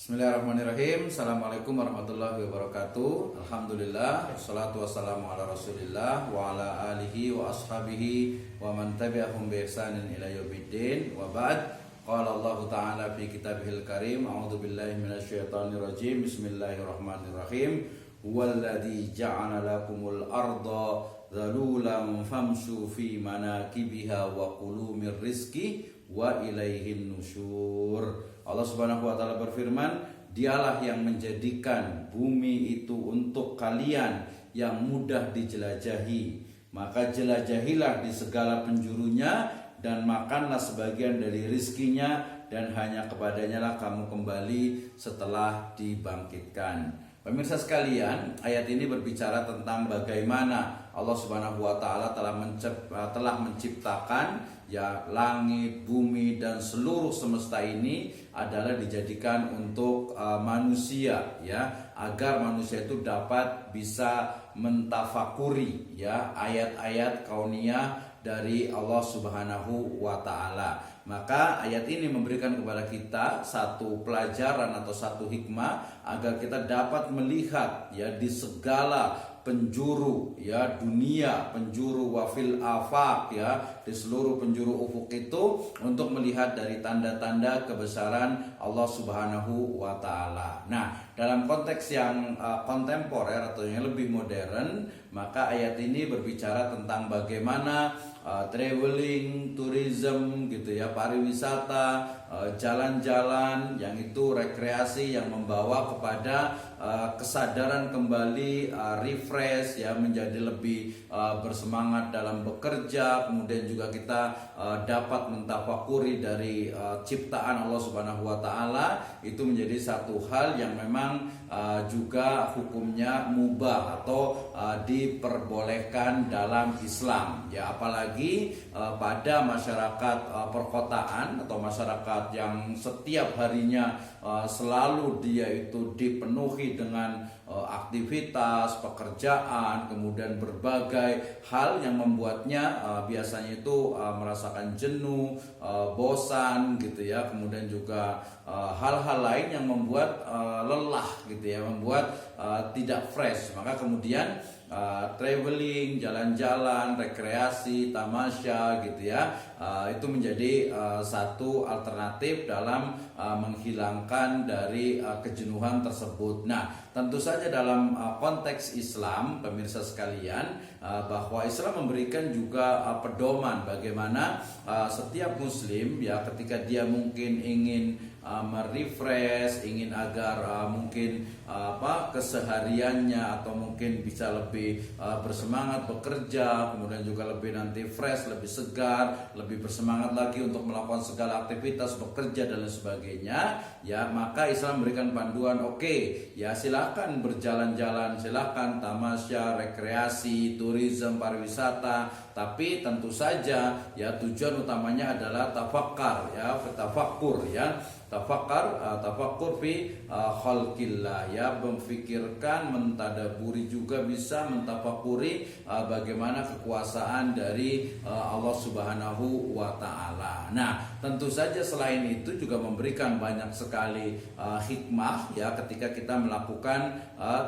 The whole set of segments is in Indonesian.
Bismillahirrahmanirrahim. Assalamualaikum warahmatullahi wabarakatuh. Alhamdulillah, wassalatu wassalamu ala rasulillah wa ala alihi wa ashabihi wa man tabi'ahum bi ihsanin ila yaumiddin. Wa ba'd. Qala Allah Ta'ala fi kitabihil karim, a'udzu billahi minasyaitonir rajim. Bismillahirrahmanirrahim. Huwallazi ja'ala lakumul arda dhalulan famshu fi manakibiha wa kulu mir rizqi wa ilaihin nusyur. Allah Subhanahu wa taala berfirman, dialah yang menjadikan bumi itu untuk kalian yang mudah dijelajahi. Maka jelajahilah di segala penjurunya dan makanlah sebagian dari rizkinya, dan hanya kepadanya lah kamu kembali setelah dibangkitkan. Pemirsa sekalian, ayat ini berbicara tentang bagaimana Allah Subhanahu wa taala telah menciptakan ya langit, bumi dan seluruh semesta ini adalah dijadikan untuk manusia, ya, agar manusia itu dapat bisa mentafakuri ya ayat-ayat kauniyah dari Allah Subhanahu wa taala. Maka ayat ini memberikan kepada kita satu pelajaran atau satu hikmah agar kita dapat melihat ya di segala penjuru ya dunia, penjuru wafil afaq ya, di seluruh penjuru ufuk itu, untuk melihat dari tanda-tanda kebesaran Allah Subhanahu wa taala. Nah, dalam konteks yang kontemporer atau yang lebih modern, maka ayat ini berbicara tentang bagaimana traveling, tourism gitu ya, pariwisata, jalan-jalan yang itu rekreasi yang membawa kepada kesadaran kembali, refresh ya, menjadi lebih bersemangat dalam bekerja. Kemudian juga kita dapat mentafakuri dari ciptaan Allah Subhanahu wa taala. Itu menjadi satu hal yang memang juga hukumnya mubah atau diperbolehkan dalam Islam ya, apalagi pada masyarakat perkotaan atau masyarakat yang setiap harinya selalu dia itu dipenuhi dengan aktivitas, pekerjaan, kemudian berbagai hal yang membuatnya biasanya itu merasakan jenuh, bosan gitu ya, kemudian juga hal-hal lain yang membuat lelah gitu ya, membuat tidak fresh. Maka kemudian traveling, jalan-jalan, rekreasi, tamasya gitu ya, itu menjadi satu alternatif dalam menghilangkan dari kejenuhan tersebut. Nah, tentu saja dalam konteks Islam, pemirsa sekalian, bahwa Islam memberikan juga pedoman bagaimana setiap muslim ya, ketika dia mungkin ingin merefresh, ingin agar mungkin kesehariannya atau mungkin bisa lebih bersemangat bekerja, kemudian juga lebih nanti fresh, lebih segar, lebih bersemangat lagi untuk melakukan segala aktivitas bekerja dan lain sebagainya ya, maka Islam memberikan panduan, oke, ya silakan berjalan-jalan, silakan tamasya, rekreasi, tourism, pariwisata, tapi tentu saja ya tujuan utamanya adalah tafakkar ya, tafakkur ya, tafakkur fi khalqillah ya, memfikirkan, mentadaburi, juga bisa mentafakuri bagaimana kekuasaan dari Allah Subhanahu wa taala. Nah, tentu saja selain itu juga memberikan banyak sekali hikmah ya ketika kita melakukan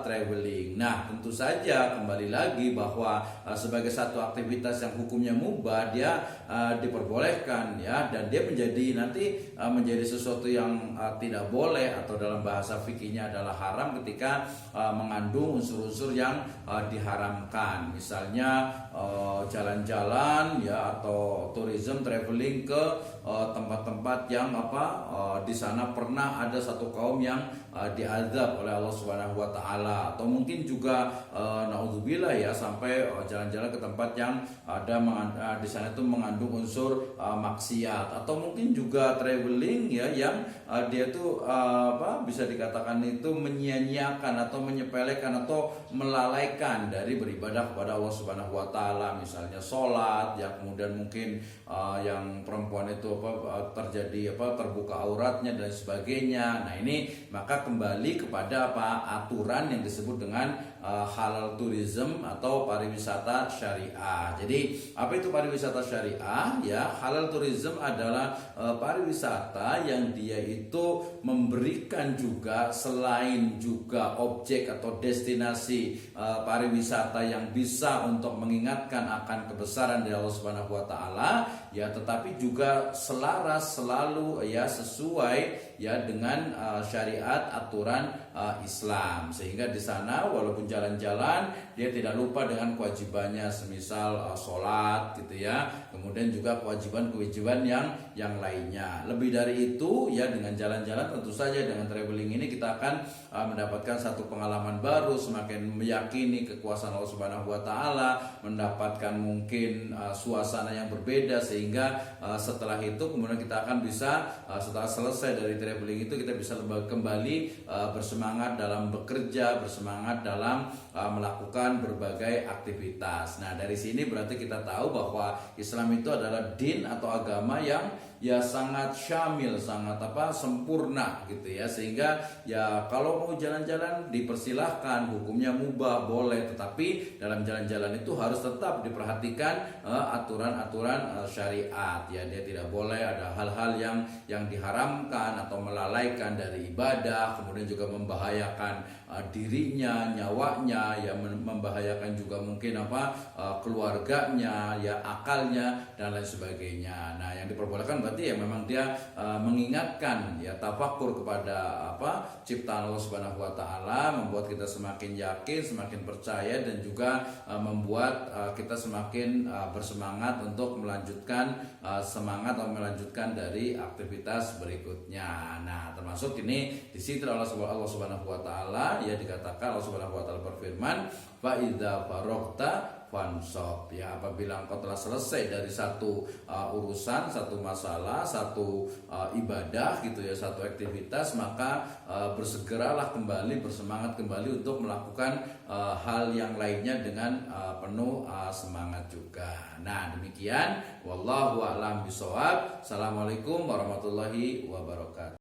traveling. Nah, tentu saja kembali lagi bahwa sebagai satu aktivitas yang hukumnya mubah, dia diperbolehkan ya, dan dia menjadi nanti menjadi sesuatu yang tidak boleh atau dalam bahasa fikihnya adalah haram ketika mengandung unsur-unsur yang diharamkan. Misalnya jalan-jalan ya, atau tourism, traveling ke tempat-tempat yang di sana pernah ada satu kaum yang diazab oleh Allah Subhanahu wa taala, atau mungkin juga naudzubillah ya, sampai jalan-jalan ke tempat yang ada di sana itu mengandung unsur maksiat, atau mungkin juga traveling ya yang dia tuh bisa dikatakan itu menyia-nyiakan atau menyepelekan atau melalaikan dari beribadah kepada Allah Subhanahu wa taala, misalnya sholat ya, kemudian mungkin yang perempuan itu terjadi terbuka auratnya dan sebagainya. Nah, ini maka kembali kepada aturan yang disebut dengan halal tourism atau pariwisata syariah. Jadi apa itu pariwisata syariah? Ya, halal tourism adalah pariwisata yang dia itu memberikan juga selain juga objek atau destinasi pariwisata yang bisa untuk mengingatkan akan kebesaran dari Allah Subhanahu wa taala, ya, tetapi juga selaras selalu ya sesuai ya dengan syariat aturan Islam, sehingga di sana walaupun jalan-jalan dia tidak lupa dengan kewajibannya, semisal sholat gitu ya, kemudian juga kewajiban-kewajiban yang lainnya. Lebih dari itu ya, dengan jalan-jalan tentu saja dengan traveling ini kita akan mendapatkan satu pengalaman baru, semakin meyakini kekuasaan Allah Subhanahu wa taala, mendapatkan mungkin suasana yang berbeda, sehingga setelah itu kemudian kita akan bisa setelah selesai dari traveling itu kita bisa kembali bersemangat dalam bekerja, bersemangat dalam melakukan berbagai aktivitas. Nah, dari sini berarti kita tahu bahwa Islam itu adalah din atau agama yang ya sangat syamil, sangat sempurna gitu ya, sehingga ya kalau mau jalan-jalan dipersilahkan, hukumnya mubah, boleh, tetapi dalam jalan-jalan itu harus tetap diperhatikan aturan-aturan syariat ya. Dia tidak boleh ada hal-hal yang diharamkan atau melalaikan dari ibadah, kemudian juga membahayakan dirinya, nyawanya, ya membahayakan juga mungkin keluarganya, ya akalnya dan lain sebagainya. Nah, yang diperbolehkan berarti ya memang dia mengingatkan ya, tafakur kepada ciptaan Allah Subhanahu wa taala, membuat kita semakin yakin, semakin percaya, dan juga membuat kita semakin bersemangat untuk melanjutkan semangat atau melanjutkan dari aktivitas berikutnya. Nah, termasuk ini di situ Allah Subhanahu wa taala ya, dikatakan Allah Subhanahu wa taala berfirman, fa idza faragta fansab, ya, apabila engkau telah selesai dari satu urusan, satu masalah, satu ibadah gitu ya, satu aktivitas, maka bersegeralah kembali, bersemangat kembali untuk melakukan hal yang lainnya dengan penuh semangat juga. Nah, demikian wallahu a'lam bishawab. Assalamualaikum warahmatullahi wabarakatuh.